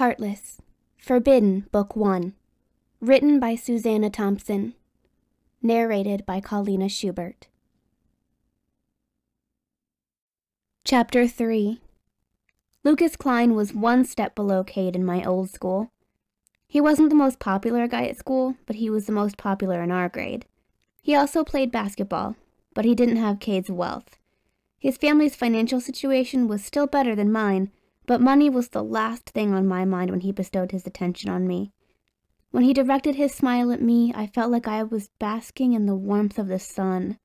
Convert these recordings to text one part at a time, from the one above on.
Heartless. Forbidden, Book 1. Written by Susanna Thompson. Narrated by Colina Schubert. Chapter 3. Lucas Klein was one step below Cade in my old school. He wasn't the most popular guy at school, but he was the most popular in our grade. He also played basketball, but he didn't have Cade's wealth. His family's financial situation was still better than mine, but money was the last thing on my mind when he bestowed his attention on me. When he directed his smile at me, I felt like I was basking in the warmth of the sun.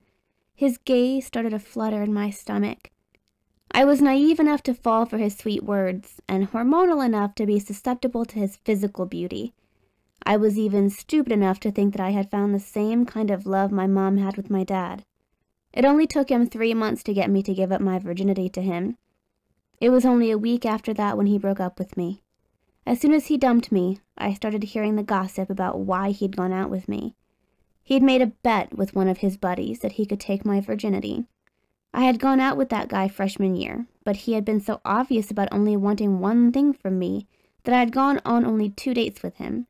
His gaze started a flutter in my stomach. I was naive enough to fall for his sweet words, and hormonal enough to be susceptible to his physical beauty. I was even stupid enough to think that I had found the same kind of love my mom had with my dad. It only took him 3 months to get me to give up my virginity to him. It was only a week after that when he broke up with me. As soon as he dumped me, I started hearing the gossip about why he'd gone out with me. He'd made a bet with one of his buddies that he could take my virginity. I had gone out with that guy freshman year, but he had been so obvious about only wanting one thing from me that I had gone on only 2 dates with him.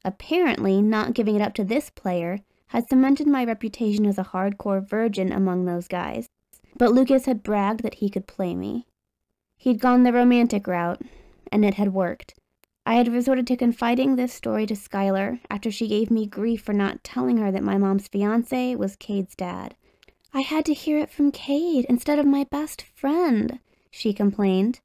Apparently, not giving it up to this player had cemented my reputation as a hardcore virgin among those guys. But Lucas had bragged that he could play me. He'd gone the romantic route, and it had worked. I had resorted to confiding this story to Skylar after she gave me grief for not telling her that my mom's fiancé was Cade's dad. "I had to hear it from Cade instead of my best friend," she complained.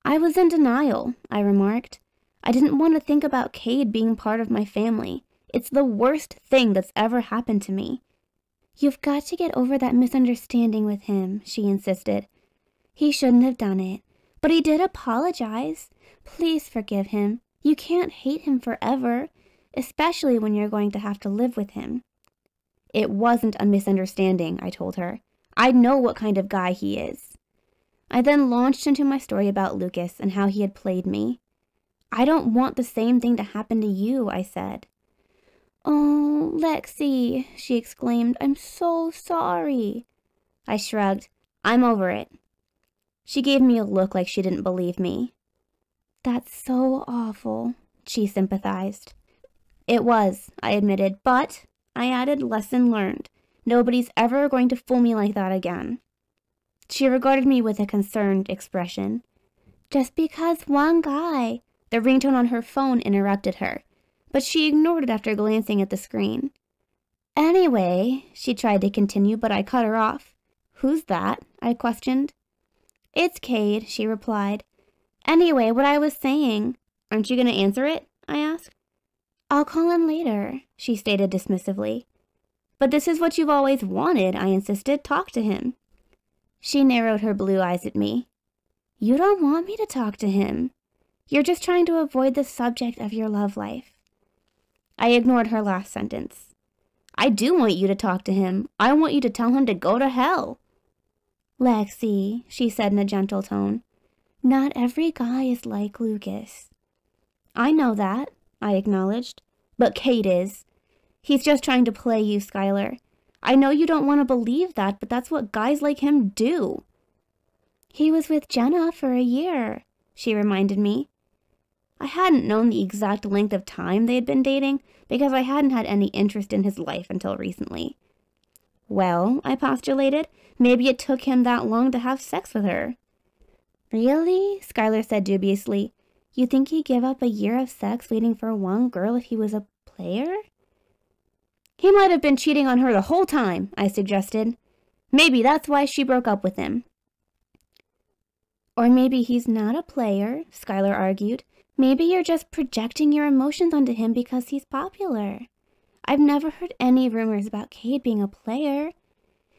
"I was in denial," I remarked. "I didn't want to think about Cade being part of my family. It's the worst thing that's ever happened to me." "You've got to get over that misunderstanding with him," she insisted. "He shouldn't have done it, but he did apologize. Please forgive him. You can't hate him forever, especially when you're going to have to live with him." "It wasn't a misunderstanding," I told her. "I know what kind of guy he is." I then launched into my story about Lucas and how he had played me. "I don't want the same thing to happen to you," I said. "Oh, Lexi," she exclaimed, "I'm so sorry." I shrugged. "I'm over it." She gave me a look like she didn't believe me. "That's so awful," she sympathized. "It was," I admitted, "but," I added, "lesson learned. Nobody's ever going to fool me like that again." She regarded me with a concerned expression. "Just because one guy—" The ringtone on her phone interrupted her, but she ignored it after glancing at the screen. "Anyway," she tried to continue, but I cut her off. "Who's that?" I questioned. "It's Cade," she replied. "Anyway, what I was saying—" "Aren't you going to answer it?" I asked. "I'll call him later," she stated dismissively. "But this is what you've always wanted," I insisted. "Talk to him." She narrowed her blue eyes at me. "You don't want me to talk to him. You're just trying to avoid the subject of your love life." I ignored her last sentence. "I do want you to talk to him. I want you to tell him to go to hell." "Lexi," she said in a gentle tone, "not every guy is like Lucas." "I know that," I acknowledged. "But Cade is. He's just trying to play you, Skylar. I know you don't want to believe that, but that's what guys like him do." "He was with Jenna for a year," she reminded me. I hadn't known the exact length of time they had been dating because I hadn't had any interest in his life until recently. "Well," I postulated, "maybe it took him that long to have sex with her." "Really?" Skylar said dubiously. "You think he'd give up a year of sex waiting for one girl if he was a player?" "He might have been cheating on her the whole time," I suggested. "Maybe that's why she broke up with him." "Or maybe he's not a player," Skylar argued. "Maybe you're just projecting your emotions onto him because he's popular. I've never heard any rumors about Cade being a player.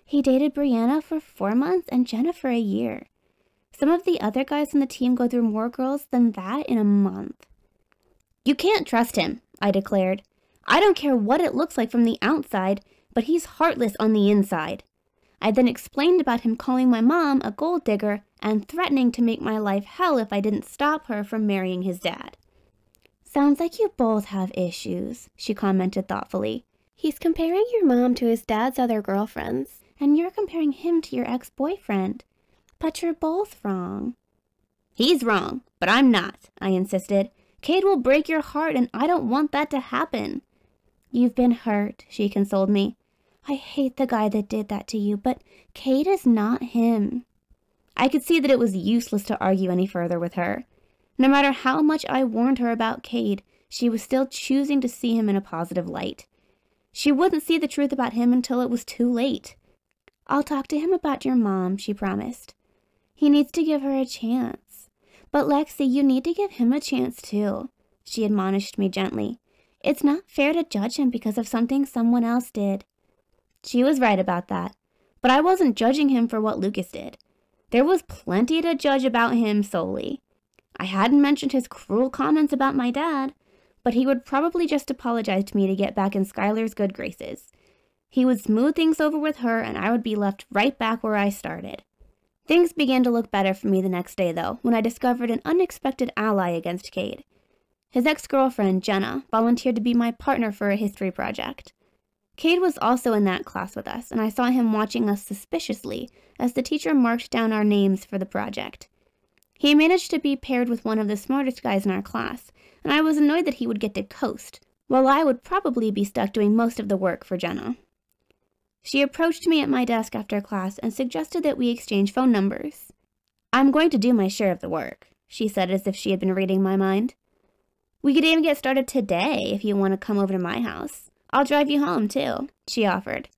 He dated Brianna for 4 months and Jenna for a year. Some of the other guys on the team go through more girls than that in a month." "You can't trust him," I declared. "I don't care what it looks like from the outside, but he's heartless on the inside." I then explained about him calling my mom a gold digger and threatening to make my life hell if I didn't stop her from marrying his dad. "Sounds like you both have issues," she commented thoughtfully. "He's comparing your mom to his dad's other girlfriends, and you're comparing him to your ex-boyfriend. But you're both wrong." He's wrong, but I'm not, I insisted. Cade will break your heart, and I don't want that to happen. You've been hurt, she consoled me. I hate the guy that did that to you, but Cade is not him. I could see that it was useless to argue any further with her. No matter how much I warned her about Cade, she was still choosing to see him in a positive light. She wouldn't see the truth about him until it was too late. I'll talk to him about your mom, she promised. He needs to give her a chance. But Lexi, you need to give him a chance too, she admonished me gently. It's not fair to judge him because of something someone else did. She was right about that, but I wasn't judging him for what Lucas did. There was plenty to judge about him solely. I hadn't mentioned his cruel comments about my dad, but he would probably just apologize to me to get back in Skylar's good graces. He would smooth things over with her, and I would be left right back where I started. Things began to look better for me the next day, though, when I discovered an unexpected ally against Cade. His ex-girlfriend, Jenna, volunteered to be my partner for a history project. Cade was also in that class with us, and I saw him watching us suspiciously as the teacher marked down our names for the project. He managed to be paired with one of the smartest guys in our class, and I was annoyed that he would get to coast, while I would probably be stuck doing most of the work for Jenna. She approached me at my desk after class and suggested that we exchange phone numbers. I'm going to do my share of the work, she said as if she had been reading my mind. We could even get started today if you want to come over to my house. I'll drive you home, too, she offered.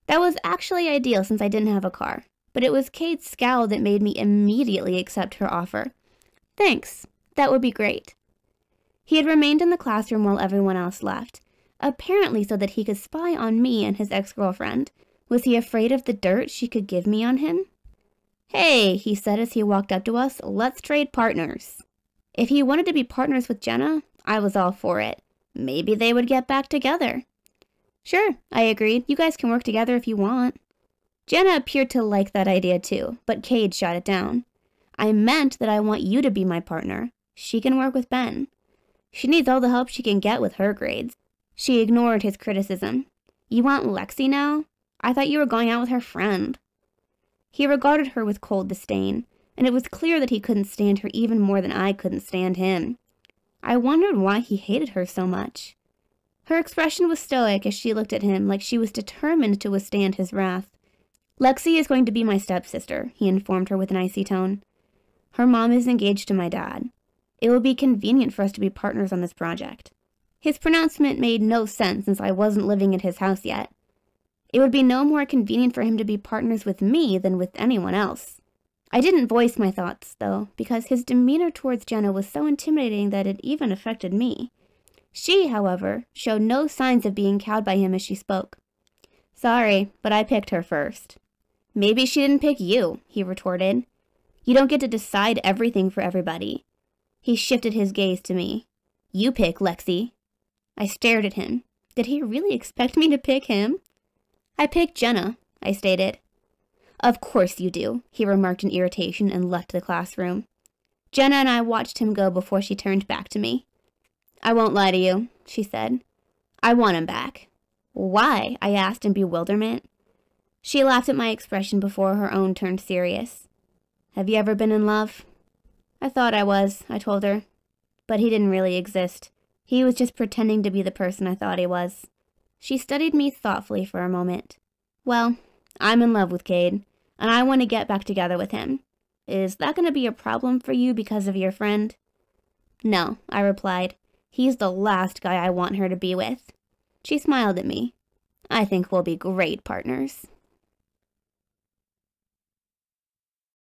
That was actually ideal since I didn't have a car, but it was Cade's scowl that made me immediately accept her offer. Thanks, that would be great. He had remained in the classroom while everyone else left, apparently so that he could spy on me and his ex-girlfriend. Was he afraid of the dirt she could give me on him? Hey, he said as he walked up to us, let's trade partners. If he wanted to be partners with Jenna, I was all for it. Maybe they would get back together. Sure, I agreed. You guys can work together if you want. Jenna appeared to like that idea too, but Cade shot it down. I meant that I want you to be my partner. She can work with Ben. She needs all the help she can get with her grades. She ignored his criticism. You want Lexi now? I thought you were going out with her friend. He regarded her with cold disdain, and it was clear that he couldn't stand her even more than I couldn't stand him. I wondered why he hated her so much. Her expression was stoic as she looked at him like she was determined to withstand his wrath. Lexi is going to be my stepsister, he informed her with an icy tone. Her mom is engaged to my dad. It will be convenient for us to be partners on this project. His pronouncement made no sense since I wasn't living at his house yet. It would be no more convenient for him to be partners with me than with anyone else. I didn't voice my thoughts, though, because his demeanor towards Jenna was so intimidating that it even affected me. She, however, showed no signs of being cowed by him as she spoke. Sorry, but I picked her first. Maybe she didn't pick you, he retorted. You don't get to decide everything for everybody. He shifted his gaze to me. You pick, Lexi. I stared at him. Did he really expect me to pick him? I picked Jenna, I stated. Of course you do, he remarked in irritation and left the classroom. Jenna and I watched him go before she turned back to me. I won't lie to you, she said. I want him back. Why? I asked in bewilderment. She laughed at my expression before her own turned serious. Have you ever been in love? I thought I was, I told her. But he didn't really exist. He was just pretending to be the person I thought he was. She studied me thoughtfully for a moment. Well, I'm in love with Cade, and I want to get back together with him. Is that going to be a problem for you because of your friend? No, I replied. He's the last guy I want her to be with. She smiled at me. I think we'll be great partners.